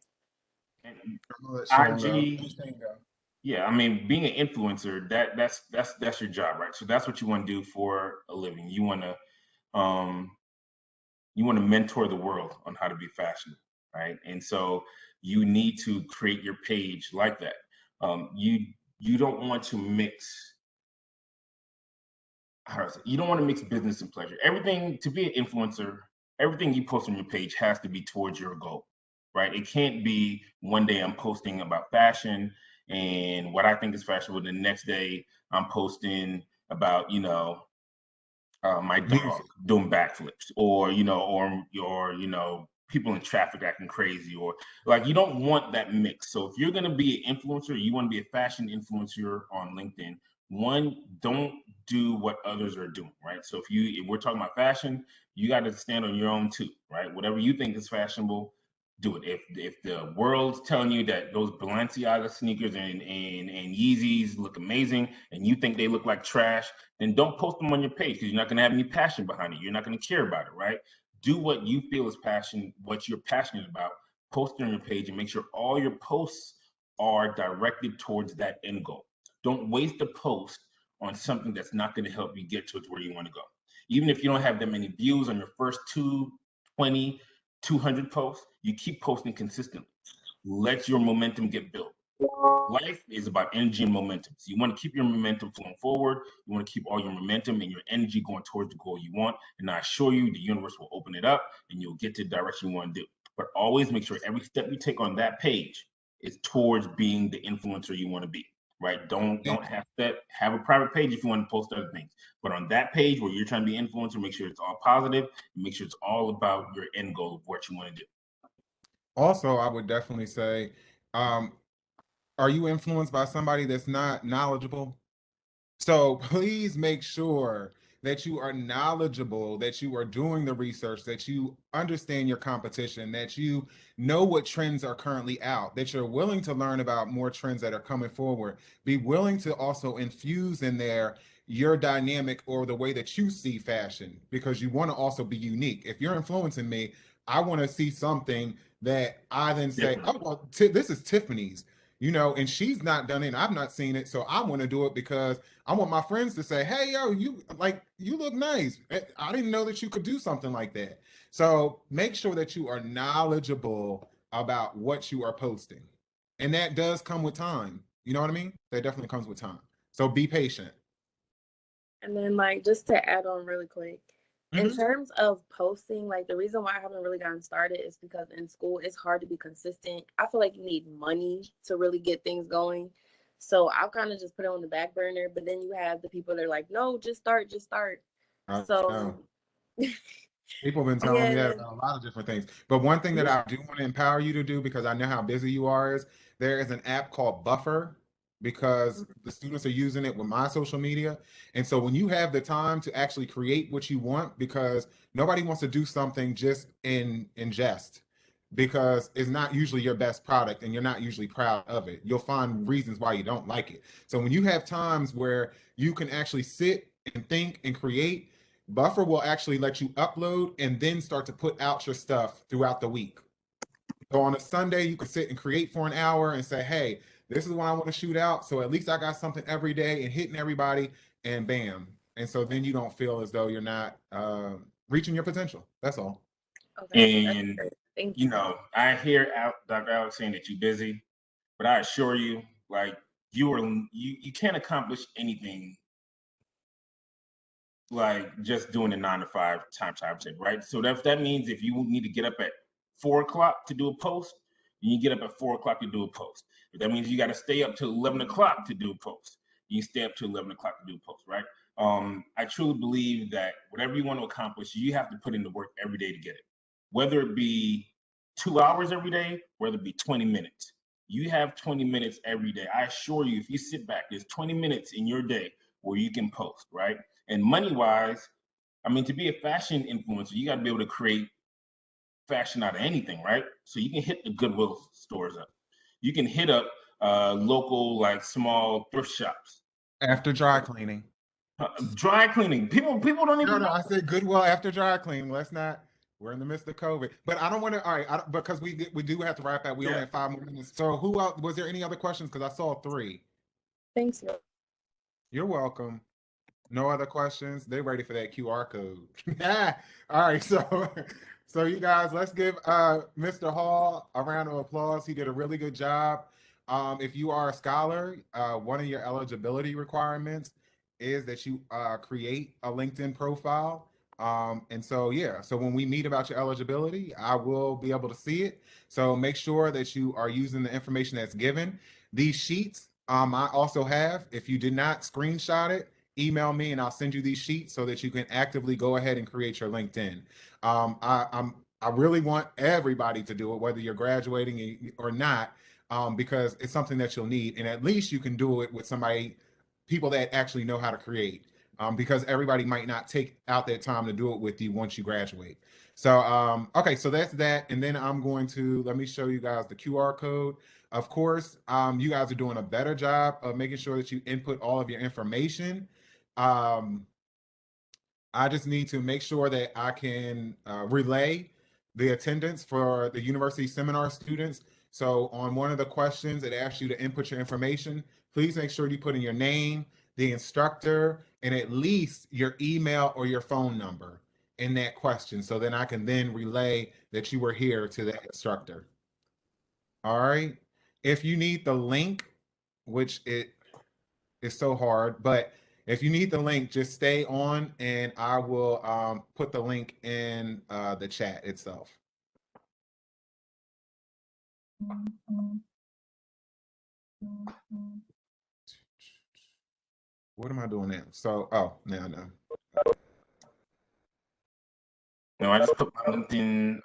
And I'm gonna let Sean go. IG, yeah, I mean, being an influencer, that's your job, right? So that's what you want to do for a living. Um you want to mentor the world on how to be fashionable, right? And so you need to create your page like that. You don't want to mix you don't want to mix business and pleasure. Everything to be an influencer, everything you post on your page has to be towards your goal, right? It can't be one day I'm posting about fashion and what I think is fashionable. The next day I'm posting about, my dog Music. doing backflips, or people in traffic acting crazy, or like you don't want that mix. So if you're gonna be an influencer, you want to be a fashion influencer on LinkedIn. One, don't do what others are doing, right? So if we're talking about fashion, you got to stand on your own too, right? Whatever you think is fashionable, do it. If the world's telling you that those Balenciaga sneakers and Yeezys look amazing, and you think they look like trash, then don't post them on your page because you're not going to have any passion behind it. You're not going to care about it, right? Do what you feel is passion, what you're passionate about. Post it on your page and make sure all your posts are directed towards that end goal. Don't waste a post on something that's not going to help you get towards where you want to go. Even if you don't have that many views on your first 20, 200 posts, you keep posting consistently. Let your momentum get built. Life is about energy and momentum. So you want to keep your momentum flowing forward. You want to keep all your momentum and your energy going towards the goal you want. And I assure you, the universe will open it up and you'll get to the direction you want to do. But always make sure every step you take on that page is towards being the influencer you want to be. Right? Don't have a private page if you want to post other things. But on that page where you're trying to be an influencer, make sure it's all positive and make sure it's all about your end goal of what you want to do. Also, I would definitely say, um, are you influenced by somebody that's not knowledgeable? So please make sure that you are knowledgeable, that you are doing the research, that you understand your competition, that you know what trends are currently out, that you're willing to learn about more trends that are coming forward. Be willing to also infuse in there your dynamic or the way that you see fashion because you want to also be unique. If you're influencing me, I want to see something that I then say, Definitely. oh, well, this is Tiffany's, and she's not done it and I've not seen it. So I want to do it because I want my friends to say, "Hey, yo, you look nice. I didn't know that you could do something like that." So make sure that you are knowledgeable about what you are posting, and that does come with time. You know what I mean? That definitely comes with time. So be patient. And then like just to add on really quick, in Mhm. terms of posting, like the reason why I haven't really gotten started is because in school it's hard to be consistent. I feel like you need money to really get things going. So I'll kind of just put it on the back burner, but then you have the people that are like, no, just start, just start. I know. So People have been telling me that yeah. about a lot of different things. But one thing that I do want to empower you to do, because I know how busy you are, is there is an app called Buffer because the students are using it with my social media. And so when you have the time to actually create what you want, because nobody wants to do something just in jest, because it's not usually your best product and you're not usually proud of it. You'll find reasons why you don't like it. So when you have times where you can actually sit and think and create, Buffer will actually let you upload and then start to put out your stuff throughout the week. So on a Sunday, you can sit and create for an hour and say, hey, this is what I want to shoot out. So at least I got something every day and hitting everybody and bam. And so then you don't feel as though you're not reaching your potential. That's all. Okay, And that's thank you know, I hear Dr. Alex saying that you're busy, but I assure you, like you can't accomplish anything like just doing a 9 to 5 time table, right? So that means if you need to get up at 4 o'clock to do a post, you get up at 4 o'clock to do a post. If that means you got to stay up till 11 o'clock to do a post, you stay up till 11 o'clock to do a post, right? I truly believe that whatever you want to accomplish, you have to put in the work every day to get it. Whether it be 2 hours every day, whether it be 20 minutes. You have 20 minutes every day. I assure you, if you sit back, there's 20 minutes in your day where you can post, right? And money wise, I mean, to be a fashion influencer, you got to be able to create fashion out of anything, right? So you can hit the Goodwill stores up. You can hit up local, like small thrift shops. After dry cleaning. Dry cleaning. People don't even No, know. I said Goodwill after dry cleaning. Let's not. We're in the midst of COVID, but I don't want to. All right, because we do have to wrap up. We only have 5 more minutes. So, who else? Was there any other questions? Because I saw 3. thanks. You're welcome. No other questions? They ready for that QR code. All right, so you guys, let's give Mr. Hall a round of applause. He did a really good job. If you are a scholar, one of your eligibility requirements is that you create a LinkedIn profile. And so yeah, so when we meet about your eligibility, I will be able to see it. So make sure that you are using the information that's given. These sheets, I also have. If you did not screenshot it, email me and I'll send you these sheets so that you can actively go ahead and create your LinkedIn. I really want everybody to do it, whether you're graduating or not, because it's something that you'll need, and at least you can do it with people that actually know how to create. Because everybody might not take out that time to do it with you once you graduate. So, okay, so that's that. And then I'm going to, let me show you guys the QR code. Of course, you guys are doing a better job of making sure that you input all of your information. I just need to make sure that I can relay the attendance for the university seminar students. So on one of the questions, it asks you to input your information. Please make sure you put in your name, the instructor, and at least your email or your phone number in that question. So then I can then relay that you were here to that instructor. All right. If you need the link, which it is so hard, but if you need the link, just stay on and I will put the link in the chat itself. What am I doing now? So, oh, no. No, I just put my LinkedIn